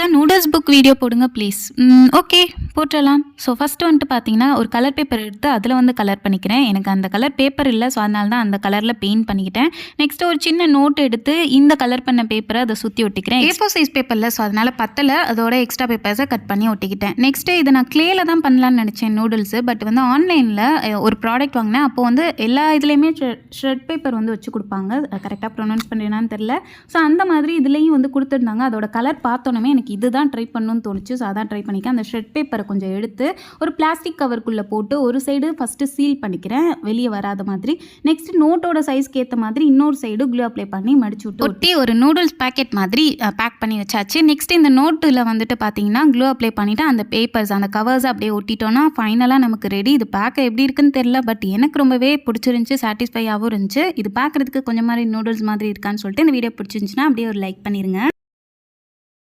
அக்கா noodles book video போடுங்க please. Okay போட்டுடலாம். ஸோ ஃபஸ்ட்டு வந்துட்டு பார்த்தீங்கன்னா ஒரு கலர் பேப்பர் எடுத்து அதில் வந்து கலர் பண்ணிக்கிறேன். எனக்கு அந்த கலர் பேப்பர் இல்லை, ஸோ அதனால தான் அந்த கலரில் பெயிண்ட் பண்ணிக்கிட்டேன். நெக்ஸ்ட்டு ஒரு சின்ன நோட் எடுத்து இந்த கலர் பண்ண பேப்பரை அதை சுற்றி ஒட்டிக்கிறேன். A4 சைஸ் பேப்பரில், ஸோ அதனால் பத்தலை, அதோட எக்ஸ்ட்ரா பேப்பர்ஸை கட் பண்ணி ஒட்டிக்கிட்டேன். நெக்ஸ்ட்டு இதை நான் க்ளேயில் தான் பண்ணலான்னு நினச்சேன் நூடுல்ஸு. பட் வந்து ஆன்லைனில் ஒரு ப்ராடக்ட் வாங்கினேன். அப்போ வந்து எல்லா இதுலேயுமே ஷ்ரெட் பேப்பர் வந்து வச்சு கொடுப்பாங்க. கரெக்டாக ப்ரொனவுன்ஸ் பண்ணுறேனான்னு தெரில. ஸோ அந்த மாதிரி இதுலேயும் வந்து கொடுத்துருந்தாங்க. அதோட கலர் பார்த்தோன்னே எனக்கு இதுதான் ட்ரை பண்ணணும்னு தோணுச்சு. ஸோ அதான் ட்ரை பண்ணிக்கிறேன். அந்த ஷ்ரெட் பேப்பரை கொஞ்சம் எடுத்து ஒரு பிளாஸ்டிக் கவருக்குள்ளே போட்டு ஒரு சைடு ஃபஸ்ட்டு சீல் பண்ணிக்கிறேன், வெளியே வராத மாதிரி. நெக்ஸ்ட் நோட்டோட சைஸ்க்கு ஏற்ற மாதிரி இன்னொரு சைடு க்ளூ அப்ளை பண்ணி மடிச்சு விட்டு ஒட்டி ஒரு நூடுல்ஸ் பேக்கெட் மாதிரி பேக் பண்ணி வச்சாச்சு. நெக்ஸ்ட் இந்த நோட்டில் வந்துட்டு பார்த்தீங்கன்னா க்ளூ அப்ளை பண்ணிவிட்டு அந்த பேப்பர்ஸ் அந்த கவர்ஸ் அப்படியே ஒட்டிட்டோன்னா ஃபைனலாக நமக்கு ரெடி. இது பேக்க எப்படி இருக்குன்னு தெரில, பட் எனக்கு ரொம்பவே பிடிச்சிருந்துச்சி, சாட்டிஸ்ஃபையாகவும் இருந்துச்சு. இது பார்க்குறதுக்கு கொஞ்சம் மாதிரி நூடுல்ஸ் மாதிரி இருக்கான்னு சொல்லிட்டு இந்த வீடியோ பிடிச்சிருந்துச்சுன்னா அப்படியே ஒரு லைக் பண்ணிடுங்க.